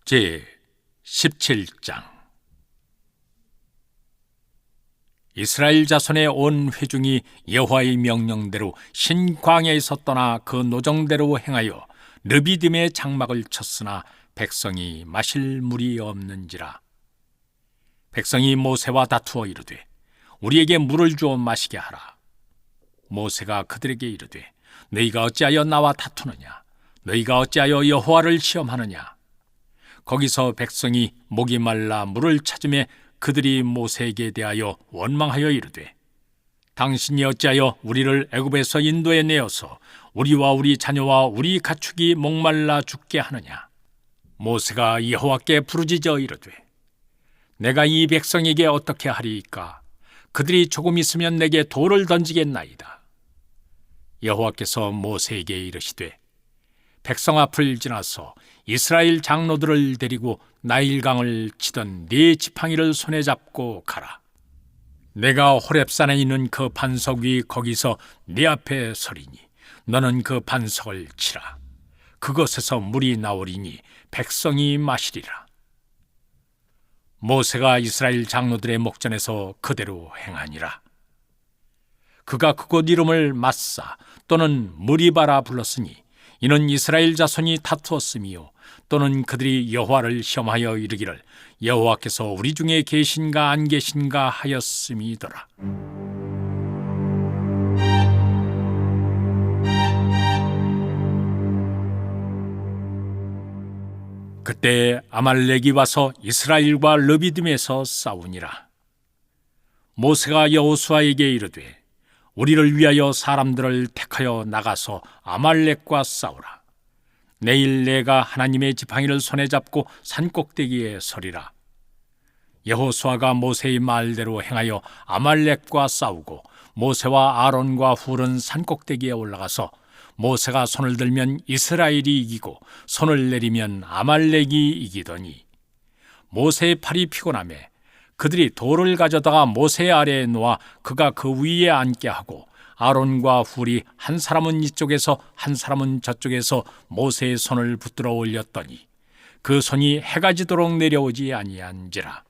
제 17장. 이스라엘 자손의 온 회중이 여호와의 명령대로 신광야에서 떠나 그 노정대로 행하여 르비딤의 장막을 쳤으나 백성이 마실 물이 없는지라. 백성이 모세와 다투어 이르되 우리에게 물을 주어 마시게 하라. 모세가 그들에게 이르되 너희가 어찌하여 나와 다투느냐? 너희가 어찌하여 여호와를 시험하느냐? 거기서 백성이 목이 말라 물을 찾으매 그들이 모세에게 대하여 원망하여 이르되 당신이 어찌하여 우리를 애굽에서 인도에 내어서 우리와 우리 자녀와 우리 가축이 목말라 죽게 하느냐? 모세가 여호와께 부르짖어 이르되 내가 이 백성에게 어떻게 하리이까? 그들이 조금 있으면 내게 돌을 던지겠나이다. 여호와께서 모세에게 이르시되 백성 앞을 지나서 이스라엘 장로들을 데리고 나일강을 치던 네 지팡이를 손에 잡고 가라. 내가 호렙산에 있는 그 반석 위 거기서 네 앞에 서리니 너는 그 반석을 치라. 그것에서 물이 나오리니 백성이 마시리라. 모세가 이스라엘 장로들의 목전에서 그대로 행하니라. 그가 그곳 이름을 마사 또는 무리바라 불렀으니 이는 이스라엘 자손이 다투었으며 또는 그들이 여호와를 시험하여 이르기를 여호와께서 우리 중에 계신가 안 계신가 하였음이더라. 그때 아말렉이 와서 이스라엘과 르비딤에서 싸우니라. 모세가 여호수아에게 이르되 우리를 위하여 사람들을 택하여 나가서 아말렉과 싸우라. 내일 내가 하나님의 지팡이를 손에 잡고 산꼭대기에 서리라. 여호수아가 모세의 말대로 행하여 아말렉과 싸우고 모세와 아론과 훌은 산꼭대기에 올라가서 모세가 손을 들면 이스라엘이 이기고 손을 내리면 아말렉이 이기더니 모세의 팔이 피곤하매 그들이 돌을 가져다가 모세 아래에 놓아 그가 그 위에 앉게 하고 아론과 훌이 한 사람은 이쪽에서 한 사람은 저쪽에서 모세의 손을 붙들어 올렸더니 그 손이 해가 지도록 내려오지 아니한지라.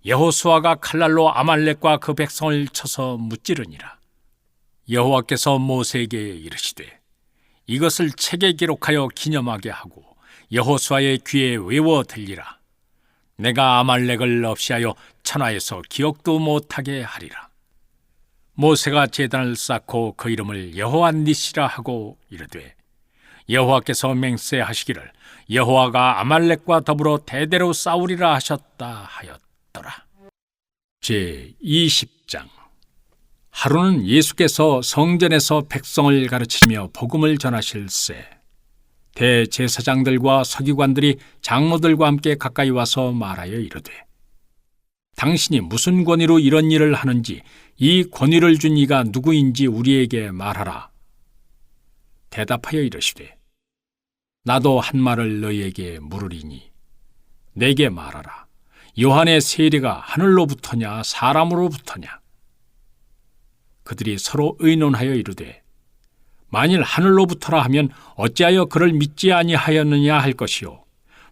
여호수아가 칼날로 아말렉과 그 백성을 쳐서 무찌르니라. 여호와께서 모세에게 이르시되 이것을 책에 기록하여 기념하게 하고 여호수아의 귀에 외워 들리라. 내가 아말렉을 없이하여 천하에서 기억도 못하게 하리라. 모세가 제단을 쌓고 그 이름을 여호와 니시라 하고 이르되 여호와께서 맹세하시기를 여호와가 아말렉과 더불어 대대로 싸우리라 하셨다 하였더라. 제 20장. 하루는 예수께서 성전에서 백성을 가르치며 복음을 전하실세 대제사장들과 서기관들이 장로들과 함께 가까이 와서 말하여 이르되 당신이 무슨 권위로 이런 일을 하는지 이 권위를 준 이가 누구인지 우리에게 말하라. 대답하여 이르시되 나도 한 말을 너희에게 물으리니 내게 말하라. 요한의 세례가 하늘로부터냐 사람으로부터냐? 그들이 서로 의논하여 이르되 만일 하늘로부터라 하면 어찌하여 그를 믿지 아니하였느냐 할 것이요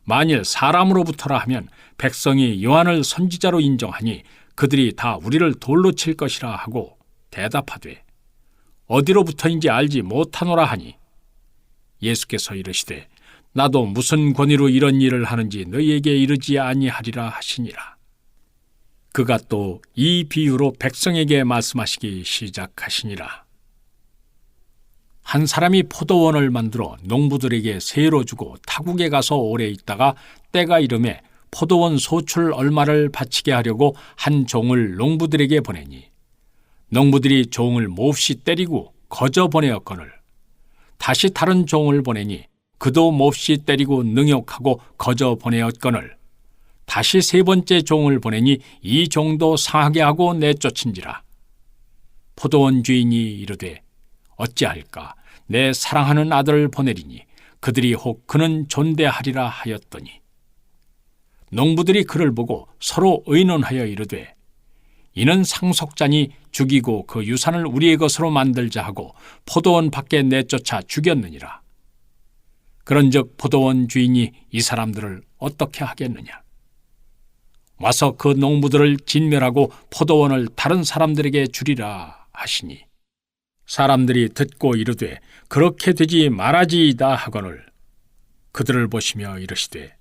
만일 사람으로부터라 하면 백성이 요한을 선지자로 인정하니 그들이 다 우리를 돌로 칠 것이라 하고 대답하되 어디로부터인지 알지 못하노라 하니 예수께서 이르시되 나도 무슨 권위로 이런 일을 하는지 너희에게 이르지 아니하리라 하시니라. 그가 또 이 비유로 백성에게 말씀하시기 시작하시니라. 한 사람이 포도원을 만들어 농부들에게 세로 주고 타국에 가서 오래 있다가 때가 이르매 포도원 소출 얼마를 바치게 하려고 한 종을 농부들에게 보내니 농부들이 종을 몹시 때리고 거저 보내었거늘 다시 다른 종을 보내니 그도 몹시 때리고 능욕하고 거저 보내었거늘 다시 세 번째 종을 보내니 이 종도 상하게 하고 내쫓은지라. 포도원 주인이 이르되 어찌할까? 내 사랑하는 아들을 보내리니 그들이 혹 그는 존대하리라 하였더니 농부들이 그를 보고 서로 의논하여 이르되 이는 상속자니 죽이고 그 유산을 우리의 것으로 만들자 하고 포도원 밖에 내쫓아 죽였느니라. 그런즉 포도원 주인이 이 사람들을 어떻게 하겠느냐? 와서 그 농부들을 진멸하고 포도원을 다른 사람들에게 주리라 하시니, 사람들이 듣고 이르되 그렇게 되지 말아지이다 하거늘 그들을 보시며 이르시되,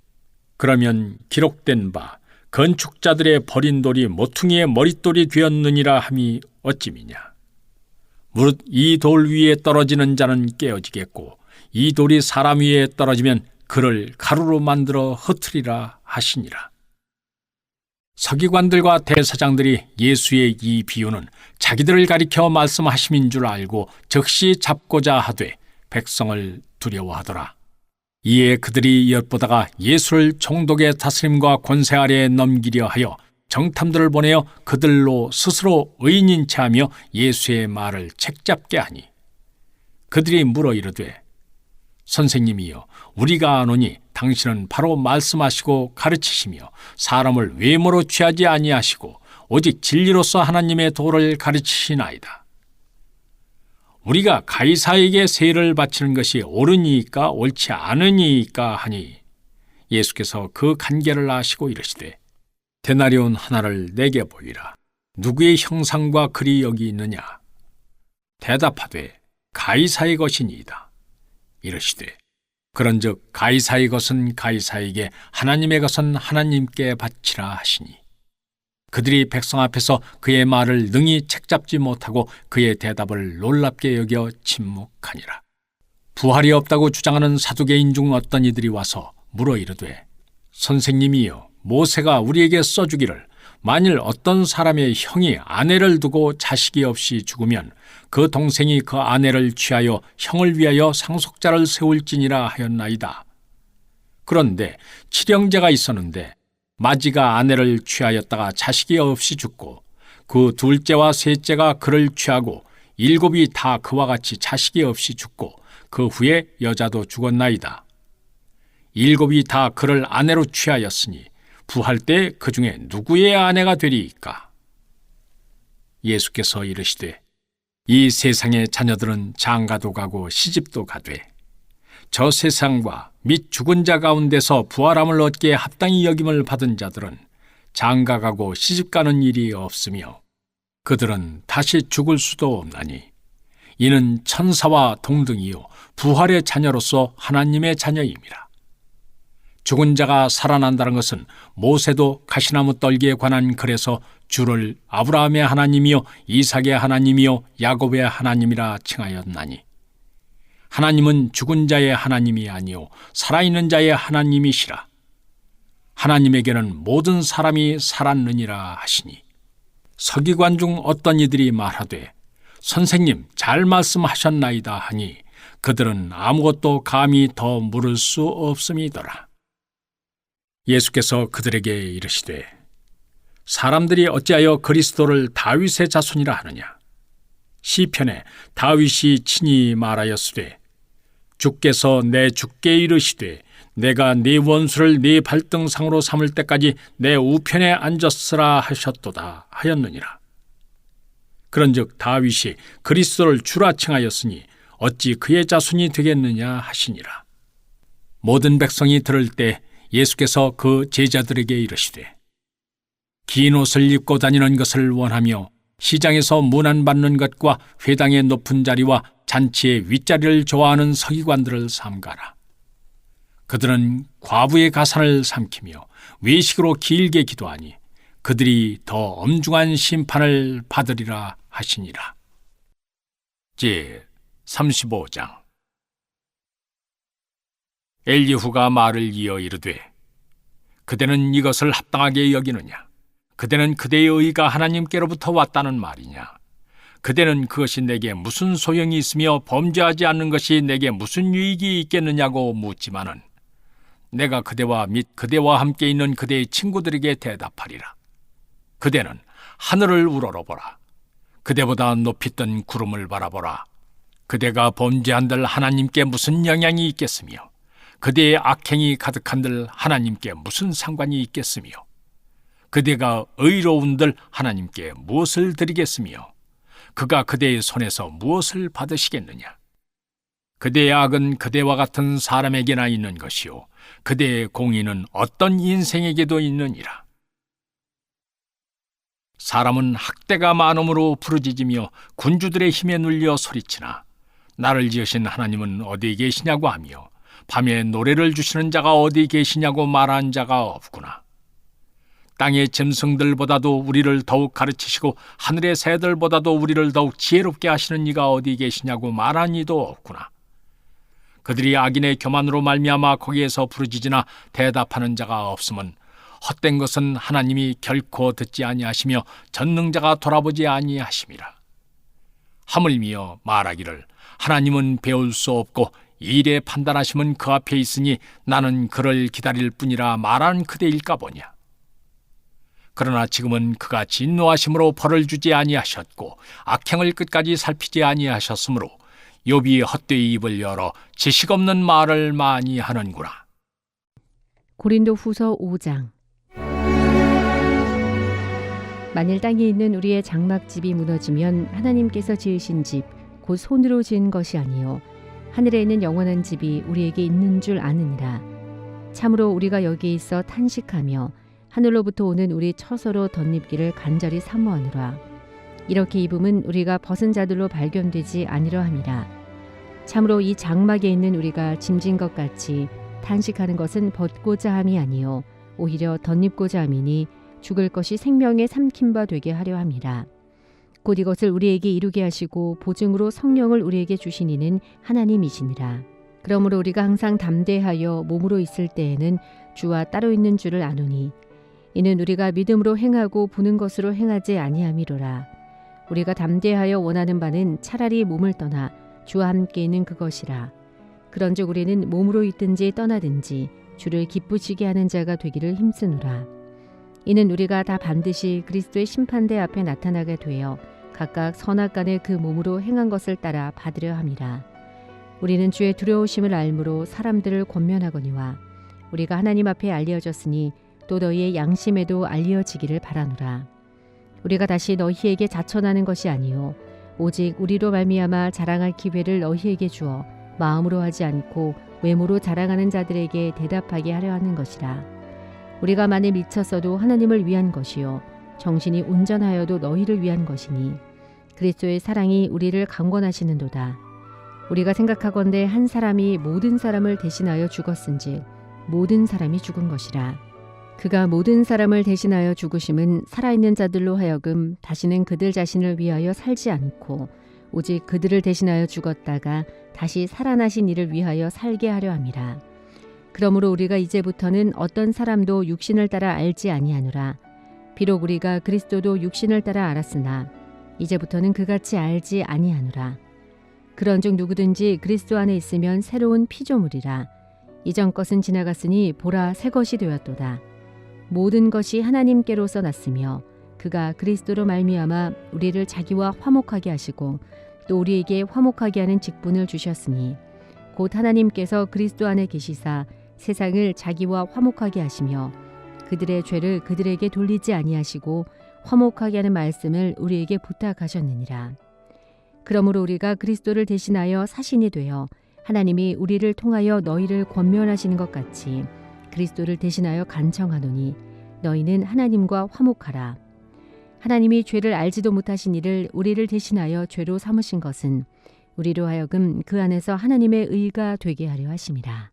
그러면 기록된 바 건축자들의 버린 돌이 모퉁이의 머릿돌이 되었느니라 함이 어찌미냐? 무릇 이 돌 위에 떨어지는 자는 깨어지겠고 이 돌이 사람 위에 떨어지면 그를 가루로 만들어 흩으리라 하시니라. 서기관들과 대사장들이 예수의 이 비유는 자기들을 가리켜 말씀하심인 줄 알고 즉시 잡고자 하되 백성을 두려워하더라. 이에 그들이 엿보다가 예수를 총독의 다스림과 권세 아래에 넘기려 하여 정탐들을 보내어 그들로 스스로 의인인 체하며 예수의 말을 책잡게 하니, 그들이 물어 이르되, 선생님이여, 우리가 아노니 당신은 바로 말씀하시고 가르치시며 사람을 외모로 취하지 아니하시고 오직 진리로서 하나님의 도를 가르치시나이다. 우리가 가이사에게 세를 바치는 것이 옳으니이까 옳지 않으니이까 하니, 예수께서 그 간계를 아시고 이르시되, 데나리온 하나를 내게 보이라. 누구의 형상과 글이 여기 있느냐? 대답하되 가이사의 것이니이다. 이르시되, 그런즉 가이사의 것은 가이사에게, 하나님의 것은 하나님께 바치라 하시니, 그들이 백성 앞에서 그의 말을 능히 책잡지 못하고 그의 대답을 놀랍게 여겨 침묵하니라. 부활이 없다고 주장하는 사두개인 중 어떤 이들이 와서 물어 이르되, 선생님이여, 모세가 우리에게 써주기를 만일 어떤 사람의 형이 아내를 두고 자식이 없이 죽으면 그 동생이 그 아내를 취하여 형을 위하여 상속자를 세울지니라 하였나이다. 그런데 칠형제가 있었는데 마지가 아내를 취하였다가 자식이 없이 죽고 그 둘째와 셋째가 그를 취하고 일곱이 다 그와 같이 자식이 없이 죽고 그 후에 여자도 죽었나이다. 일곱이 다 그를 아내로 취하였으니 부할 때 그 중에 누구의 아내가 되리이까? 예수께서 이르시되, 이 세상의 자녀들은 장가도 가고 시집도 가되 저 세상과 및 죽은 자 가운데서 부활함을 얻기에 합당히 여김을 받은 자들은 장가가고 시집가는 일이 없으며 그들은 다시 죽을 수도 없나니, 이는 천사와 동등이요 부활의 자녀로서 하나님의 자녀임이라. 죽은 자가 살아난다는 것은 모세도 가시나무 떨기에 관한 글에서 주를 아브라함의 하나님이요 이삭의 하나님이요 야곱의 하나님이라 칭하였나니, 하나님은 죽은 자의 하나님이 아니요 살아있는 자의 하나님이시라. 하나님에게는 모든 사람이 살았느니라 하시니, 서기관 중 어떤 이들이 말하되, 선생님 잘 말씀하셨나이다 하니 그들은 아무것도 감히 더 물을 수 없음이더라. 예수께서 그들에게 이르시되, 사람들이 어찌하여 그리스도를 다윗의 자손이라 하느냐? 시편에 다윗이 친히 말하였으되, 주께서 내 주께 이르시되 내가 네 원수를 네 발등상으로 삼을 때까지 내 우편에 앉았으라 하셨도다 하였느니라. 그런즉 다윗이 그리스도를 주라 칭하였으니 어찌 그의 자손이 되겠느냐 하시니라. 모든 백성이 들을 때 예수께서 그 제자들에게 이르시되, 긴 옷을 입고 다니는 것을 원하며 시장에서 문안받는 것과 회당의 높은 자리와 잔치의 윗자리를 좋아하는 서기관들을 삼가라. 그들은 과부의 가산을 삼키며 외식으로 길게 기도하니 그들이 더 엄중한 심판을 받으리라 하시니라. 제 35장. 엘리후가 말을 이어 이르되, 그대는 이것을 합당하게 여기느냐? 그대는 그대의 의가 하나님께로부터 왔다는 말이냐? 그대는 그것이 내게 무슨 소용이 있으며 범죄하지 않는 것이 내게 무슨 유익이 있겠느냐고 묻지만은 내가 그대와 및 그대와 함께 있는 그대의 친구들에게 대답하리라. 그대는 하늘을 우러러보라. 그대보다 높이 뜬 구름을 바라보라. 그대가 범죄한들 하나님께 무슨 영향이 있겠으며 그대의 악행이 가득한들 하나님께 무슨 상관이 있겠으며 그대가 의로운들 하나님께 무엇을 드리겠으며 그가 그대의 손에서 무엇을 받으시겠느냐? 그대의 악은 그대와 같은 사람에게나 있는 것이요 그대의 공의는 어떤 인생에게도 있느니라. 사람은 학대가 많음으로 부르짖으며 군주들의 힘에 눌려 소리치나 나를 지으신 하나님은 어디 계시냐고 하며 밤에 노래를 주시는 자가 어디 계시냐고 말한 자가 없구나. 땅의 짐승들보다도 우리를 더욱 가르치시고 하늘의 새들보다도 우리를 더욱 지혜롭게 하시는 이가 어디 계시냐고 말한 이도 없구나. 그들이 악인의 교만으로 말미암아 거기에서 부르짖으나 대답하는 자가 없음은 헛된 것은 하나님이 결코 듣지 아니하시며 전능자가 돌아보지 아니하심이라. 하물며 말하기를 하나님은 배울 수 없고 일의 판단하심은 그 앞에 있으니 나는 그를 기다릴 뿐이라 말한 그대일까 보냐. 그러나 지금은 그가 진노하심으로 벌을 주지 아니하셨고 악행을 끝까지 살피지 아니하셨으므로 욥이 헛되이 입을 열어 지식 없는 말을 많이 하는구나. 고린도후서 5장. 만일 땅에 있는 우리의 장막집이 무너지면 하나님께서 지으신 집 곧 손으로 지은 것이 아니요 하늘에 있는 영원한 집이 우리에게 있는 줄 아느니라. 참으로 우리가 여기에 있어 탄식하며 하늘로부터 오는 우리 처소로 덧입기를 간절히 사모하노라. 이렇게 입음은 우리가 벗은 자들로 발견되지 아니려 함이라. 참으로 이 장막에 있는 우리가 짐진 것 같이 탄식하는 것은 벗고자 함이 아니요 오히려 덧입고자 함이니 죽을 것이 생명에 삼킨 바 되게 하려 함이라. 곧 이것을 우리에게 이루게 하시고 보증으로 성령을 우리에게 주신 이는 하나님이시니라. 그러므로 우리가 항상 담대하여 몸으로 있을 때에는 주와 따로 있는 줄을 아노니 이는 우리가 믿음으로 행하고 보는 것으로 행하지 아니함이로라. 우리가 담대하여 원하는 바는 차라리 몸을 떠나 주와 함께 있는 그것이라. 그런즉 우리는 몸으로 있든지 떠나든지 주를 기쁘시게 하는 자가 되기를 힘쓰노라. 이는 우리가 다 반드시 그리스도의 심판대 앞에 나타나게 되어 각각 선악간에 그 몸으로 행한 것을 따라 받으려 함이라. 우리는 주의 두려우심을 알므로 사람들을 권면하거니와 우리가 하나님 앞에 알려졌으니 또 너희의 양심에도 알려지기를 바라노라. 우리가 다시 너희에게 자천하는 것이 아니요 오직 우리로 말미암아 자랑할 기회를 너희에게 주어 마음으로 하지 않고 외모로 자랑하는 자들에게 대답하게 하려 하는 것이라. 우리가 만일 미쳤어도 하나님을 위한 것이요 정신이 온전하여도 너희를 위한 것이니 그리스도의 사랑이 우리를 강권하시는도다. 우리가 생각하건대 한 사람이 모든 사람을 대신하여 죽었은즉 모든 사람이 죽은 것이라. 그가 모든 사람을 대신하여 죽으심은 살아있는 자들로 하여금 다시는 그들 자신을 위하여 살지 않고 오직 그들을 대신하여 죽었다가 다시 살아나신 이를 위하여 살게 하려 함이라. 그러므로 우리가 이제부터는 어떤 사람도 육신을 따라 알지 아니하노라. 비록 우리가 그리스도도 육신을 따라 알았으나 이제부터는 그같이 알지 아니하노라. 그런즉 누구든지 그리스도 안에 있으면 새로운 피조물이라. 이전 것은 지나갔으니 보라 새 것이 되었도다. 모든 것이 하나님께로서 났으며 그가 그리스도로 말미암아 우리를 자기와 화목하게 하시고 또 우리에게 화목하게 하는 직분을 주셨으니 곧 하나님께서 그리스도 안에 계시사 세상을 자기와 화목하게 하시며 그들의 죄를 그들에게 돌리지 아니하시고 화목하게 하는 말씀을 우리에게 부탁하셨느니라. 그러므로 우리가 그리스도를 대신하여 사신이 되어 하나님이 우리를 통하여 너희를 권면하시는 것 같이 그리스도를 대신하여 간청하노니 너희는 하나님과 화목하라. 하나님이 죄를 알지도 못하신 이를 우리를 대신하여 죄로 삼으신 것은 우리로 하여금 그 안에서 하나님의 의가 되게 하려 하심이라.